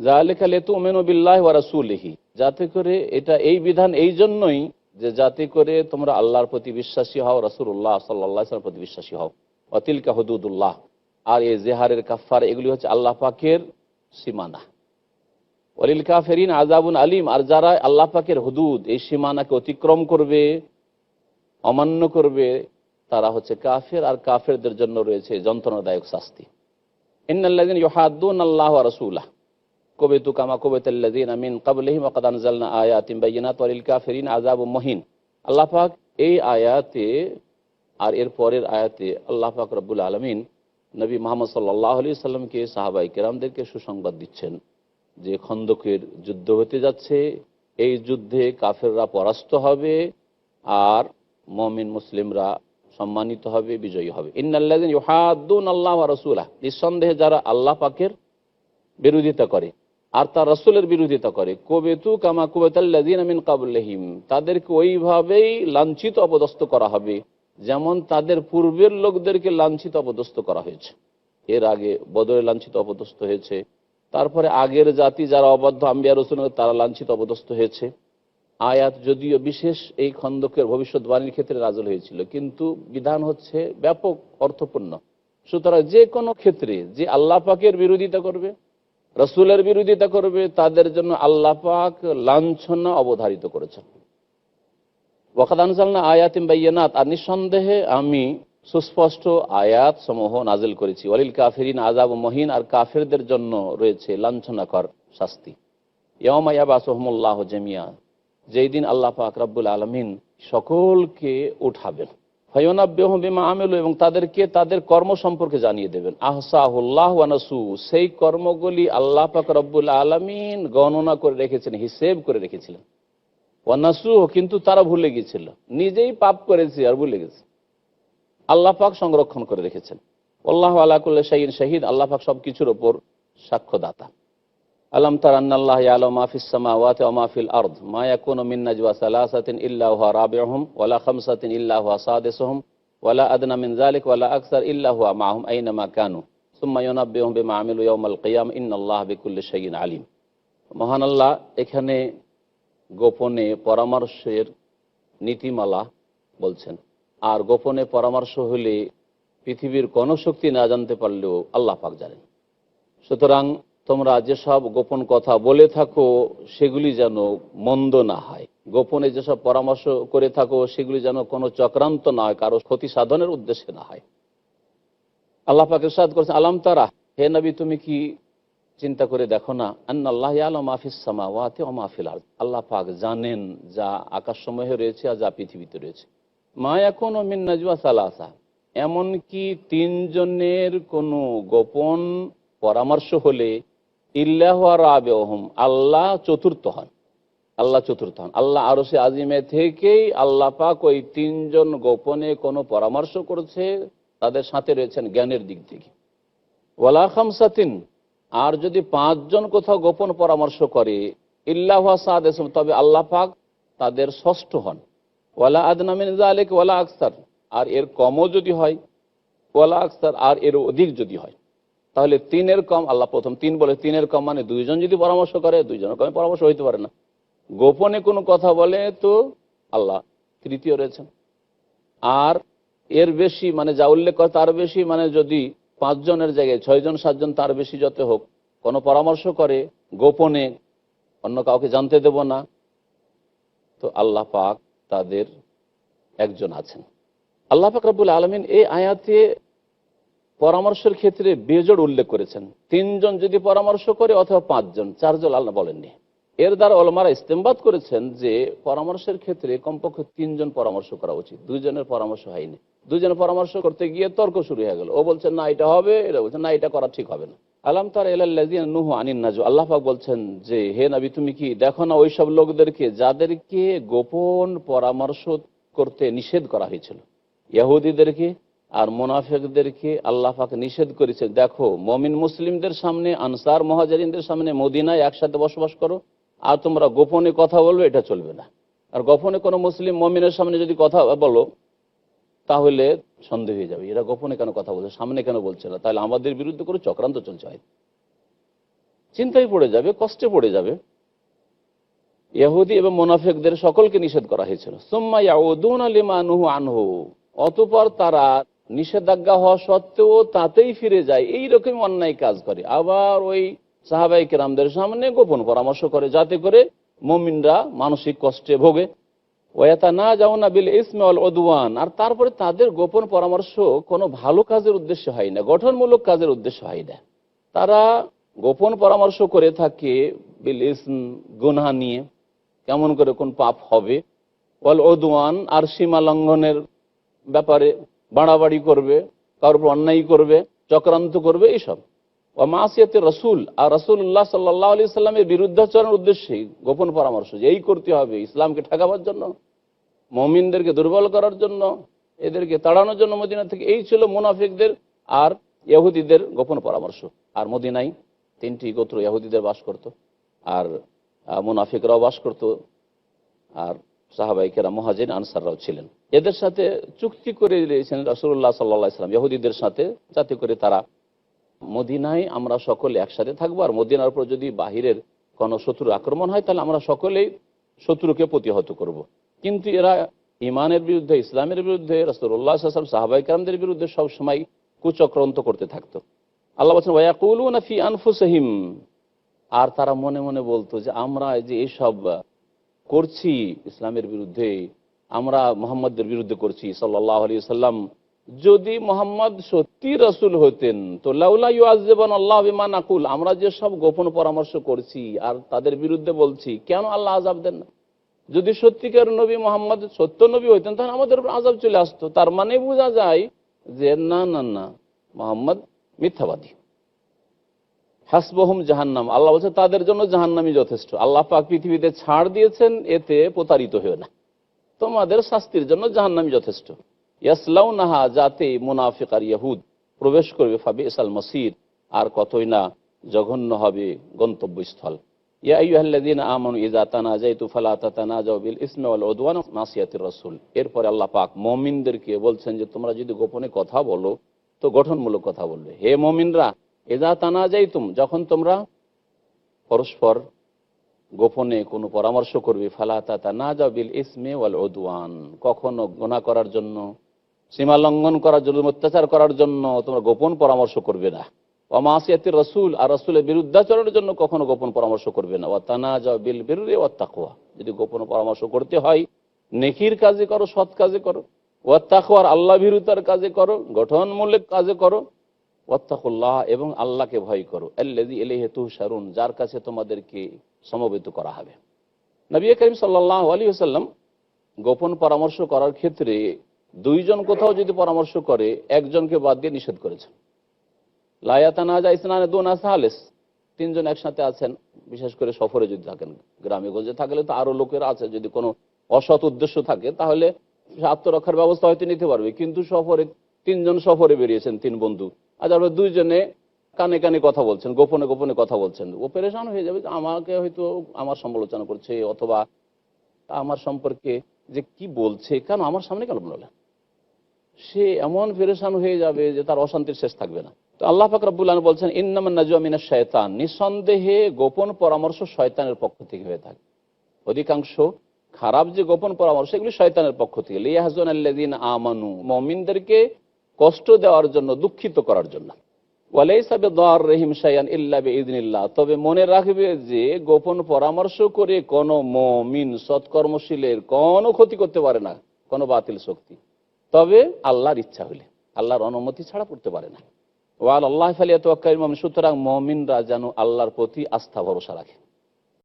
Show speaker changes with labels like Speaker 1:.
Speaker 1: যালিকা লিতুমিনু বিল্লাহি ওয়া রাসূলিহি, যাতে করে এটা এই বিধান এই জন্যই যে যাতে করে তোমরা আল্লাহর প্রতি বিশ্বাসী হও, রাসূলুল্লাহ সাল্লাল্লাহু আলাইহি ওয়াসাল্লামের প্রতি বিশ্বাসী হও। ওয়া তিলকা হুদুদুল্লাহ, আর এই জিহারের কাফারা এগুলি হচ্ছে আল্লাহ পাকের সীমানা। ওয়ালিল কাফিরিন আযাবুন আলীম, আর যারা আল্লাহ পাকের হুদুদ এই সীমানাকে অতিক্রম করবে, অমান্য করবে, তারা হচ্ছে কাফের, আর কাফেরদের জন্য রয়েছে যন্ত্রণাদায়ক শাস্তি। ইন্নাল্লাযীনা ইউহাদ্দুনাল্লাহ ওয়া রাসূলাহু কুবিতু কামা কুবিতাল্লাযীনা মিন ক্বাবলিহিম ওয়া ক্বাদ আনজালনা আয়াতিন বায়্যিনাতিন ওয়ালিল কাফিরিন আযাবুম মুহিন। আল্লাহ পাক এই আয়াতে আর এর পরের আয়াতে আল্লাহ পাক রব্বুল আলামিন নবী মুহাম্মদ সাল্লাল্লাহু আলাইহি সাল্লামকে, সাহাবায়ে কেরামদেরকে সুসংবাদ দিচ্ছেন যে খন্দকের যুদ্ধ হতে যাচ্ছে, এই যুদ্ধে কাফেররা পরাস্ত হবে আর মুমিন মুসলিমরা সম্মানিত হবে, বিজয়ী হবে। ইন্নাল্লাযীনা ইউহাদ্দুনাল্লাহ ওয়া রাসূলাহু, নিঃসন্দেহে যারা আল্লাহ পাকের বিরোধিতা করে আর তার রাসূলের বিরোধিতা করে, কুবিতু কামা কুবিতাল্লাযীনা মিন ক্বাবলিহিম, তাদেরকে ওইভাবেই লাঞ্ছিত অপদস্থ করা হবে যেমন তাদের পূর্বের লোকদেরকে লাঞ্ছিত অপদস্থ করা হয়েছে। এর আগে বদরে লাঞ্ছিত অপদস্থ হয়েছে, তারপরে আগের জাতি যারা অবাধ্য আম্বিয়া রাসূল তারা লাঞ্ছিত অপদস্থ হয়েছে। আয়াত যদিও বিশেষ এই খন্দকের ভবিষ্যৎবাণীর ক্ষেত্রে নাযিল হয়েছিল, কিন্তু বিধান হচ্ছে ব্যাপক অর্থপূর্ণ। সুতরাং যে কোনো ক্ষেত্রে যে আল্লাহ পাকের বিরোধিতা করবে, রাসূলের বিরোধিতা করবে, তাদের জন্য আল্লাহ পাক লাঞ্ছনা অবধারিত করেছেন। ওয়া ক্বাদ আনজালনা আয়াতিন বায়্যিনাত, আর নিঃসন্দেহে আমি সুস্পষ্ট আয়াত সমূহ নাজিল করেছি। ওয়ালিল কাফিরিন আযাবুম মুহিন, আর কাফেরদের জন্য রয়েছে লাঞ্ছনাকর শাস্তি। ইয়াওমা ইয়াবাসুহুমুল্লাহু জামিয়া, যেই দিন আল্লাহ পাক রব্বুল আলামিন সকলকে উঠাবেন। ফায়ুনাব্বিহুম বিমা আমিলু, এবং তাদেরকে তাদের কর্ম সম্পর্কে জানিয়ে দেবেন। আহসাহুল্লাহু ওয়া নাসু, সেই কর্মগুলি আল্লাহ পাক রব্বুল আলামিন গণনা করে রেখেছেন, হিসেব করে রেখেছিলেন। ওয়া নাসু, কিন্তু তারা ভুলে গিয়েছিল, নিজেই পাপ করেছে আর ভুলে গেছে, আল্লাহ পাক সংরক্ষণ করে রেখেছেন। আল্লাহু আলা কুল্লি শাইইন শাহিদ, আল্লাহ পাক সবকিছুর উপর সাক্ষ্যদাতা। আলাম তারা আন্নাল্লাহ ইয়ালামু মা ফিস সামাওয়াতি ওয়া মা ফিল আরদ মা ইয়াকুনু মিন নাজওয়া সালাসাতিন ইল্লা হুয়া রাবিউহুম ওয়ালা খামসাতিন ইল্লা হুয়া সাদিসুহুম ওয়ালা আদনা মিন যালিক ওয়ালা আকসার ইল্লা হুয়া মাআহুম আইনামা কানু সুম্মা ইউনাব্বিউহুম বিমা আমিলু ইয়াওমাল কিয়ামা ইন্নাল্লাহা বিকুল্লি শাইইন আলিম। মহান আল্লাহ এখানে গোপনে পরামর্শের নীতিমালা বলছেন, আর গোপনে পরামর্শ হলে পৃথিবীর কোন শক্তি না জানতে পারলেও আল্লাহ পাক জানেন। সুতরাং তোমরা যেসব গোপন কথা বলে থাকো সেগুলি যেন মন্দ না হয়, গোপনে যেসব পরামর্শ করে থাকো সেগুলি যেন কোনো চক্রান্ত না হয়, কারো ক্ষতি সাধনের উদ্দেশ্যে না হয়। আল্লাহ পাক ইরশাদ করেছেন, আলাম তারা, হে নবী তুমি কি চিন্তা করে দেখো না, আন্নাল্লাহ ইয়ালামু মা ফিস সামাওয়াতি ওয়া মা ফিল আরদ, আল্লাহ পাক জানেন যা আকাশসমূহে রয়েছে আর যা পৃথিবীতে রয়েছে। মা ইয়াকুনু মিন নাজওয়া সালাসা, এমনকি তিনজনের কোনো গোপন পরামর্শ হলে ইল্লা হুয়া রাবিউহুম, আল্লাহ চতুর্থ হন, আল্লাহ চতুর্থ হন। আল্লাহ আরশে আজিমে থেকেই আল্লাহ পাক ওই তিনজন গোপনে কোনো পরামর্শ করেছে তাদের সাথে রয়েছেন জ্ঞানের দিক থেকে। ওয়ালা খামসাতিন, আর যদি পাঁচজন কোথাও গোপন পরামর্শ করে ইল্লা হুয়া সাদিসুহুম, তবে আল্লাহ পাক তাদের ষষ্ঠ হন। ওয়ালা আদনা মিন যালিক ওয়ালা আকসার, আর এর কমও যদি হয়, ওয়ালা আকসার, আর এর অধিক যদি হয়, তাহলে তিনের কম আল্লাহ প্রথম তিন বলে, তিনের কম মানে দুইজন যদি পরামর্শ করে, দুইজনের কমে পরামর্শ হইতে পারে না। গোপনে কোনো কথা বলে তো আল্লাহ তৃতীয় রয়েছেন। আর এর বেশি মানে যা উল্লেখ করে তার বেশি, মানে যদি পাঁচজনের জায়গায় ছয়জন সাতজন তার বেশি যত হোক কোনো পরামর্শ করে গোপনে, অন্য কাউকে জানতে দেব না, তো আল্লাহ পাক তাদের একজন আছেন। আল্লাহ পাক রব্বুল আলামিন এই আয়াতে পরামর্শের ক্ষেত্রে বেজোড় উল্লেখ করেছেন। তিনজন যদি পরামর্শ করে অথবা পাঁচজন, চারজন আল্লাহ বলেননি। এর দ্বারা ওলামারা ইস্তেমবাদ করেছেন যে পরামর্শের ক্ষেত্রে কমপক্ষে তিনজন পরামর্শ করা উচিত, দুইজনের পরামর্শ হয়নি। দুইজনের পরামর্শ করতে গিয়ে তর্ক শুরু হয়ে গেল, ও বলছেন না এটা হবে, এটা বলছেন না এটা করা ঠিক হবে না। আলাম তারা ইলাল্লাযিনা নুহু আনিন নাজওয়া, আল্লাহ পাক বলছেন যে হে নবী তুমি কি দেখো না ওইসব লোকদেরকে যাদেরকে গোপন পরামর্শ করতে নিষেধ করা হয়েছিল, ইহুদিদেরকে আর মুনাফিকদেরকে আল্লাহ পাক নিষেধ করেছে। দেখো মুমিন মুসলিমদের সামনে, আনসার মুহাজিরিনদের সামনে মদিনায় একসাথে বসবাস করো, আর তোমরা গোপনে কথা বলবে, এটা চলবে না। আর গোপনে কোনো মুসলিম মুমিনের সামনে যদি কথা বলো তাহলে সন্দেহ হয়ে যাবে, এরা গোপনে কেন কথা বলছে, সামনে কেন বলছে না, তাহলে আমাদের বিরুদ্ধে করে চক্রান্ত চলছে হয়। চিন্তায় পড়ে যাবে, কষ্টে পড়ে যাবে। ইহুদি এবং মুনাফিকদের সকলকে নিষেধ করা হয়েছিল। সুম্মা ইয়াউদুনা লিমা নুহু আনহু, অতঃপর তারা নিষেধাজ্ঞা হওয়া সত্ত্বেও তাতেই ফিরে যায়, এইরকম অন্যায় কাজ করে। আবার ওই সাহাবায়ে কেরামদের সামনে গোপন পরামর্শ করে, যাতে করে মুমিনরা মানসিক কষ্টে ভোগে। ওয়াতানাজাউনা বিল ইসমি ওয়াল উদওয়ান, আর তারপরে তাদের গোপন পরামর্শ কোনো ভালো কাজের উদ্দেশ্য হয় না, গঠনমূলক কাজের উদ্দেশ্য হয় না। তারা গোপন পরামর্শ করে থাকে বিল ইসম, গুনাহ নিয়ে, কেমন করে কোন পাপ হবে, ওয়াল উদওয়ান, আর সীমা লঙ্ঘনের ব্যাপারে বাড়াবাড়ি করবে, কারোর উপর অন্যায় করবে, চক্রান্ত করবে, এইসব। ওয়া মাসিয়াতে রসুল, আর রাসূলুল্লাহ সাল্লাল্লাহু আলাইহি সাল্লামের বিরুদ্ধাচরণের উদ্দেশ্যেই গোপন পরামর্শ, যে এই করতে হবে ইসলামকে ঠেকাবার জন্য, মুমিনদেরকে দুর্বল করার জন্য, এদেরকে তাড়ানোর জন্য মদিনা থেকে। এই ছিল মুনাফিকদের আর ইহুদিদের গোপন পরামর্শ। আর মদিনায় 3টি গোত্র ইহুদিদের বাস করত, আর মুনাফিকরাও বাস করত, আর সাহাবায়ে কেরাম মুহাজির আনসাররাও ছিলেন। এদের সাথে চুক্তি করে দিয়েছেন রাসূলুল্লাহ সাল্লাল্লাহু আলাইহি ওয়াসাল্লাম ইহুদিদের সাথে, যাতে করে তারা মদিনায় আমরা সকলে একসাথে থাকবো, আর মদিনার উপর যদি বাহিরের কোনো শত্রুর আক্রমণ হয় তাহলে আমরা সকলেই শত্রুকে প্রতিহত করব। কিন্তু এরা ইমানের বিরুদ্ধে, ইসলামের বিরুদ্ধে, রাসূলুল্লাহ সাল্লাল্লাহু আলাইহি ওয়াসাল্লাম সাহাবায়ে কেরামদের বিরুদ্ধে সবসময় কুচক্রান্ত করতে থাকতো। আল্লাহ বলেন ওয়ায়াকুলুনা ফি আনফুসিহিম, আর তারা মনে মনে বলতো যে আমরা যে এসব করছি ইসলামের বিরুদ্ধে, আমরা মুহাম্মদের বিরুদ্ধে করছি সাল্লাল্লাহু আলাইহি ওয়াসাল্লাম, যদি মোহাম্মদ সত্যি রাসূল হতেন তো লাউলা ইউআযযিবানা আল্লাহু বিমা নাকুল, আমরা যে সব গোপন পরামর্শ করছি আর তাদের বিরুদ্ধে বলছি, কেন আল্লাহ আযাব দেন না? যদি সত্যিকার নবী মোহাম্মদ সত্য নবী হতেন তাহলে আমাদের উপর আযাব চলে আসতো। তার মানে বোঝা যায় যে না না না, মোহাম্মদ মিথ্যাবাদী। হাসবুহুম জাহান্নাম, আল্লাহ বলছে তাদের জন্য জাহান্নামই যথেষ্ট। আল্লাহ পাক পৃথিবীতে ছাড় দিয়েছেন, এতে প্রতারিত হয়েও না, তোমাদের শাস্তির জন্য জাহান্নামই যথেষ্ট। ইয়াসলাউনাহা, যাতে মুনাফিক আর ইহুদ প্রবেশ করবে, ফাবিসাল মাসির, আর কতই না জঘন্য হবে গন্তব্যস্থল। ইয়া আইয়ুহাল্লাযীনা আমানু ইযা তানাজাইতু ফালা তাতানাজাউ বিল ইসমি ওয়াল উদওয়ান ওয়া মাসিয়াতির রাসূল। এরপরে আল্লাহ পাক মুমিনদেরকে বলছেন যে তোমরা যদি গোপনে কথা বলো তো গঠনমূলক কথা বলবে। হে মুমিনরা, ইযা তানাজাইতুম, যখন তোমরা পরস্পর গোপনে কোনো পরামর্শ করবে, ফালা তাতানাজাউ বিল ইসমি ওয়াল উদওয়ান, কখনো গুনাহ করার জন্য, সীমা লঙ্ঘন করার জন্য, অত্যাচার করার জন্য তোমরা গোপন পরামর্শ করবে না। ওয়া মাসিয়াতির রাসূল, আর রাসূলের বিরুদ্ধাচরণের জন্য কখনো গোপন পরামর্শ করবে না। ওয়া তানাজাউ বিল বিররি ওয়াত তাকওয়া, যদি গোপন পরামর্শ করতে হয় নেকির কাজে করো, সৎ কাজে করো। ওয়াত তাকওয়া, আল্লাহ ভীরুতার কাজে করো, গঠনমূলক কাজে করো। ওয়াত্তাকুল্লাহ, এবং আল্লাহকে ভয় করো। আল্লাযী ইলাইহি তুহশারুন, যার কাছে তোমাদেরকে সমবেত করা হবে। নবী করিম সাল্লাল্লাহু আলাইহি ওয়াসাল্লাম গোপন পরামর্শ করার ক্ষেত্রে দুইজন কোথাও যদি পরামর্শ করে, একজনকে বাদ দিয়ে নিষেধ করেছেন। লা ইয়াতানাজা ইসনানে দুনা সালিস, 3 জন একসাথে আছেন, বিশেষ করে সফরে যদি থাকেন, গ্রামে গঞ্জে থাকলে তো আরো লোকেরা আছে, যদি কোনো অসৎ উদ্দেশ্য থাকে তাহলে আত্মরক্ষার ব্যবস্থা হয়তো নিতে পারবে। কিন্তু সফরে 3 জন সফরে বেরিয়েছেন, 3 বন্ধু, আর তারপরে 2 জনে কানে কানে কথা বলছেন, গোপনে গোপনে কথা বলছেন। ও পেরেশান হয়ে যাবে যে আমাকে হয়তো আমার সমালোচনা করছে, অথবা আমার সম্পর্কে যে কি বলছে, কেন আমার সামনে কেন বললেন, সে এমন পেরেশান হয়ে যাবে যে তার অশান্তির শেষ থাকবে না। তো আল্লাহ পাক রব্বুল আলামিন বলছেন ইন্নামান নাজওয়া মিনাশ শায়তান, নিঃসন্দেহে গোপন পরামর্শ শয়তানের পক্ষ থেকে হয়ে থাকে। অধিকাংশ খারাপ যে গোপন পরামর্শ এগুলি শয়তানের পক্ষ থেকে। লিয়াহজুনাল্লাযীনা আমানু, মুমিনদেরকে কষ্ট দেওয়ার জন্য, দুঃখিত করার জন্য। ওয়ালাইসা বিদাররিহিম শাইআন ইল্লা বিইذনিল্লাহ, তবে মনে রাখবে যে গোপন পরামর্শ করে কোনো মুমিন সৎকর্মশীলের কোনো ক্ষতি করতে পারে না, কোনো বাতিল শক্তি, তবে আল্লাহর ইচ্ছা হলে, আল্লাহর অনুমতি ছাড়া করতে পারে না। ওয়া আলাল্লাহি ফালিয়াতাওয়াক্কালিল মুমিনুন, সুতরাং মুমিনরা যেন আল্লাহর প্রতি আস্থা ভরসা রাখে।